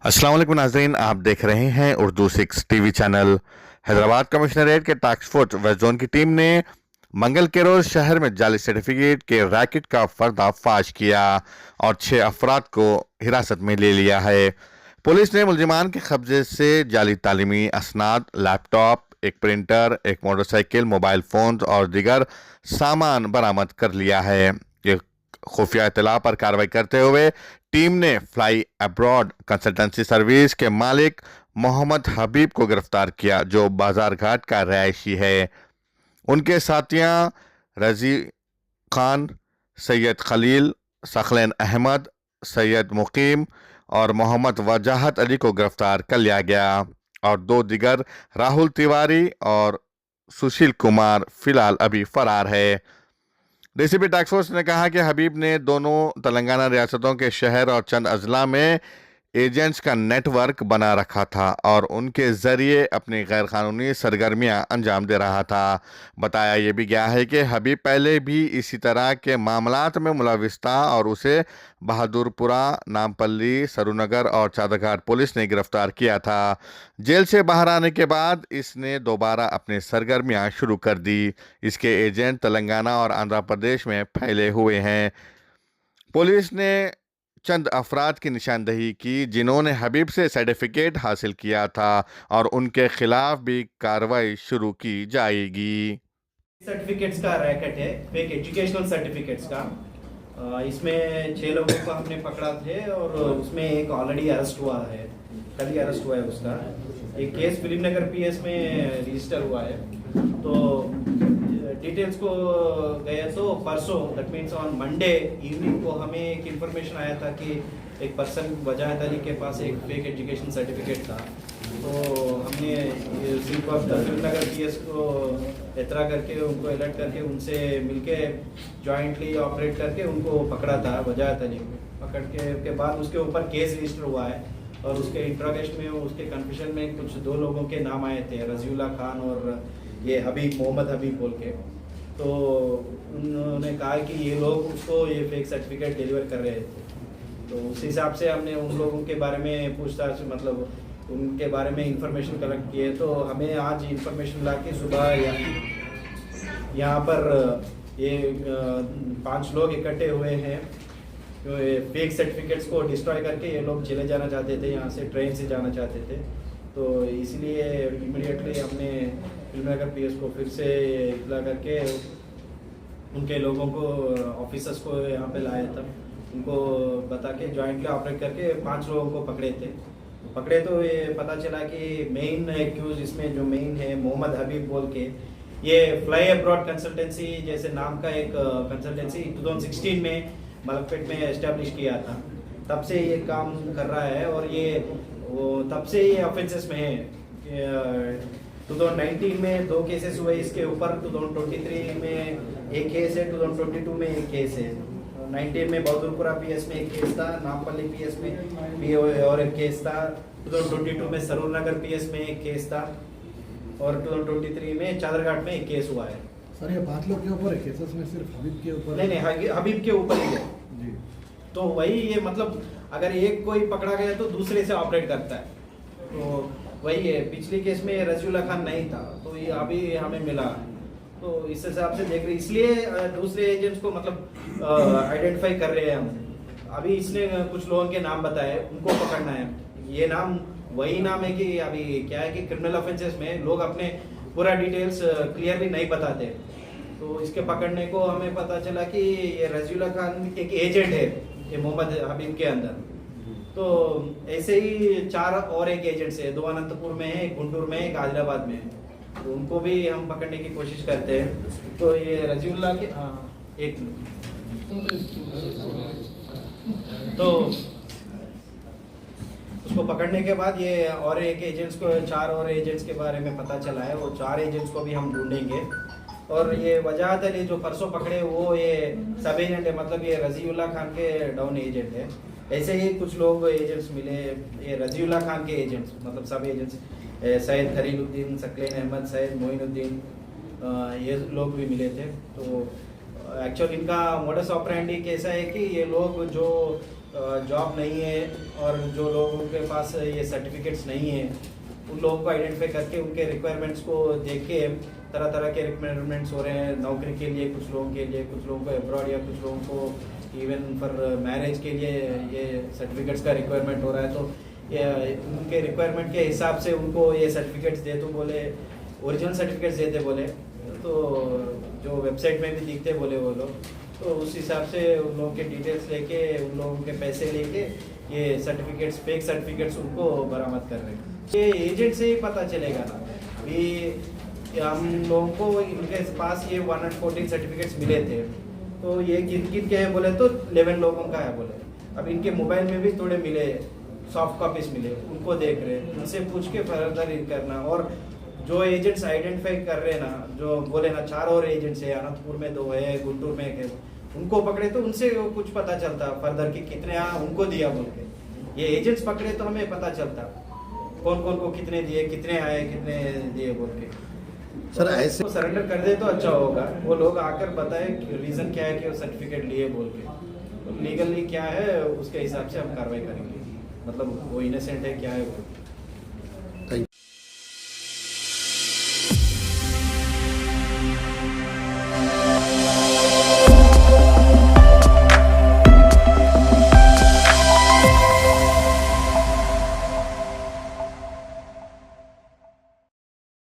अस्सलाम वालेकुम नाज़रीन, आप देख रहे हैं Urdu 6 TV channel. Hyderabad commissionerate के टास्क फोर्स वेस्ट जोन की टीम ने मंगल के रोज शहर में जाली सर्टिफिकेट के रैकेट का पर्दाफाश किया और 6 अफराद को हिरासत में ले लिया है। पुलिस ने मुलजिमान के कब्जे से जाली तालीमी असनाद, लैपटॉप, एक प्रिंटर, एक मोटरसाइकिल, मोबाइल फोन और दीगर सामान बरामद कर लिया है। ये खुफिया इत्तला पर कार्रवाई करते हुए टीम ने फ्लाई अब्रॉड कंसल्टेंसी सर्विस के मालिक मोहम्मद हबीब को गिरफ्तार किया, जो बाजार घाट का रहायशी है। उनके साथियां रजी खान, सैयद खलील, सखलेन अहमद, सैयद मुकीम और मोहम्मद वजाहत अली को गिरफ्तार कर लिया गया और 2 दिगर राहुल तिवारी और सुशील कुमार फिलहाल अभी फरार है। डीसीपी टास्क फोर्स ने कहा कि हबीब ने दोनों तेलंगाना रियासतों के शहर और चंद अजला में एजेंट्स का नेटवर्क बना रखा था और उनके जरिए अपनी गैरकानूनी सरगर्मियां अंजाम दे रहा था। बताया यह भी गया है कि हबीब पहले भी इसी तरह के मामलात में मुलविस था और उसे बहादुरपुरा, नामपल्ली, सरूनगर और चादरघाट पुलिस ने गिरफ्तार किया था। जेल से बाहर आने के बाद इसने दोबारा अपनी सरगर्मियां शुरू कर दी। इसके एजेंट तेलंगाना और आंध्र प्रदेश में फैले हुए हैं। पुलिस ने चंद अफराद की निशानदही की जिन्होंने हबीब से सर्टिफिकेट हासिल किया था और उनके खिलाफ भी कार्रवाई शुरू की जाएगी। सर्टिफिकेट्स का रैकेट है, फेक एजुकेशनल सर्टिफिकेट्स का। इसमें 6 लोगों को हमने पकड़ा थे और उसमें एक ऑलरेडी अरेस्ट हुआ है, कल ही अरेस्ट हुआ है उसका। एक केस फिल्म नगर पीएस में रजिस्टर हुआ है। तो डिटेल्स को गए तो परसों, that means on Monday evening को हमें एक इंफॉर्मेशन आया था कि एक पर्सन वजाहत अली के पास एक फेक एजुकेशन सर्टिफिकेट था। तो हमने सिर्फ फिल्म नगर पीएस को एतरा करके उनको अलर्ट करके उनसे मिलके जॉइंटली ऑपरेट करके उनको पकड़ा था। वजाहत अली को पकड़ के बाद उसके ऊपर केस रजिस्टर हुआ है और उसके इंट्रोगेशन में उसके कन्फ्यूजन में कुछ 2 लोगों के नाम आए थे, रजीउल्ला खान और ये हबीब, मोहम्मद हबीब बोल के। तो उन्होंने कहा कि ये लोग उसको ये फेक सर्टिफिकेट डिलीवर कर रहे थे। तो उस हिसाब से हमने उन लोगों के बारे में पूछताछ, मतलब उनके बारे में इंफॉर्मेशन कलेक्ट किए। तो हमें आज इंफॉर्मेशन ला के सुबह यहाँ पर ये 5 लोग इकट्ठे हुए हैं जो फेक सर्टिफिकेट्स को डिस्ट्रॉय करके ये लोग चले जाना चाहते थे, यहाँ से ट्रेन से जाना चाहते थे। तो इसलिए इमीडिएटली हमने फिल्मनगर पीएस को फिर से इतला करके उनके लोगों को, ऑफिसर्स को यहाँ पे लाया था। उनको बता के जॉइंटली ऑपरेट करके 5 लोगों को पकड़े। तो ये पता चला कि मेन एक्यूज इसमें जो मेन है मोहम्मद हबीब बोल के, ये फ्लाई अब्रॉड कंसल्टेंसी जैसे नाम का एक कंसल्टेंसी 2016 में मलकपेट में एस्टेब्लिश किया था। तब से ये काम कर रहा है और ये तब से ये ऑफेंसेस में है। 2019 में 2 केसेस हुए इसके ऊपर, 2023 में एक केस है, 2022 में एक केस है। 19 में बहादुरपुरा पीएस में एक केस था, नामपल्ली पीएस में भी और एक केस था, 2022 में सरूरनगर पीएस में एक केस था और 2023 में चादरघाट में एक केस हुआ है। सर ये 5 लोग के ऊपर है केसेस में, सिर्फ हबीब के ऊपर? नहीं, हबीब के ऊपर ही है जी। तो वही ये मतलब अगर एक कोई पकड़ा गया तो दूसरे से ऑपरेट करता है। तो वही है, पिछले केस में रजीउल्ला खान नहीं था तो ये अभी हमें मिला। तो इस हिसाब से देख रहे, इसलिए दूसरे एजेंट्स को मतलब आइडेंटिफाई कर रहे हैं हम। अभी इसने कुछ लोगों के नाम बताए, उनको पकड़ना है। ये नाम वही नाम है कि अभी क्या है कि क्रिमिनल ऑफेंसेस में लोग अपने पूरा डिटेल्स क्लियरली नहीं बताते। तो इसके पकड़ने को हमें पता चला कि ये रजीउल्ला खान एक एजेंट है ये मोहम्मद हबीब के अंदर। तो ऐसे ही 4 और एक एजेंट्स है, 2 अनंतपुर में है, एक गुंटूर में है, एक आदिलाबाद में है। तो उनको भी हम पकड़ने की कोशिश करते हैं। तो ये रजीउल्ला के एक तो उसको पकड़ने के बाद ये और एक एजेंट्स को, 4 और एजेंट्स के बारे में पता चला है। वो 4 एजेंट्स को भी हम ढूंढेंगे। और ये वजाहत अली जो परसों पकड़े वो ये सब एजेंट है, मतलब ये रजीउल्ला खान के डाउन एजेंट है। ऐसे ही कुछ लोग एजेंट्स मिले, ये रजीउल्ला खान के एजेंट्स मतलब सब एजेंट्स, सैयद खलीलुद्दीन, सकलेन अहमद, सैयद मोइनुद्दीन, ये लोग भी मिले थे। तो एक्चुअली इनका मोडस ऑपरेंडी कैसा है कि ये लोग जो जॉब नहीं है और जो लोगों के पास ये सर्टिफिकेट्स नहीं है उन लोगों को आइडेंटिफाई करके उनके रिक्वायरमेंट्स को देख के तरह तरह के रिक्वायरमेंट्स हो रहे हैं नौकरी के लिए, कुछ लोगों के लिए, कुछ लोगों को अब्रॉड या कुछ लोगों को इवन फॉर मैरिज के लिए ये सर्टिफिकेट्स का रिक्वायरमेंट हो रहा है। तो ये उनके रिक्वायरमेंट के हिसाब से उनको ये सर्टिफिकेट्स दे तो बोले ओरिजिनल सर्टिफिकेट्स देते बोले, तो जो वेबसाइट में भी दिखते बोले वो लोग, तो उस हिसाब से उन लोगों के डिटेल्स लेके उन लोगों के पैसे लेके ये सर्टिफिकेट्स फेक सर्टिफिकेट्स उनको बरामद कर रहे हैं। ये एजेंट से ही पता चलेगा ना अभी हम लोगों को इनके पास ये 114 सर्टिफिकेट्स मिले थे, तो ये किन किन के हैं बोले तो 11 लोगों का है बोले। अब इनके मोबाइल में भी थोड़े मिले सॉफ्ट कॉपीज मिले, उनको देख रहे, उनसे पूछ के फर्दर करना। और जो एजेंट्स आइडेंटिफाई कर रहे हैं ना, जो बोले ना 4 और एजेंट्स है, अनंतपुर में 2 है, गुंटूर में 1 है, उनको पकड़े तो उनसे कुछ पता चलता फर्दर कि कितने उनको दिया बोल के। ये एजेंट्स पकड़े तो हमें पता चलता कौन कौन को कितने दिए, कितने आए, कितने दिए बोल के। सर ऐसे तो सरेंडर कर दे तो अच्छा होगा, वो लोग आकर बताए रीजन क्या है कि वो सर्टिफिकेट लिए बोल के, तो लीगली क्या है उसके हिसाब से हम कार्रवाई करेंगे, मतलब वो इनोसेंट है क्या है वो।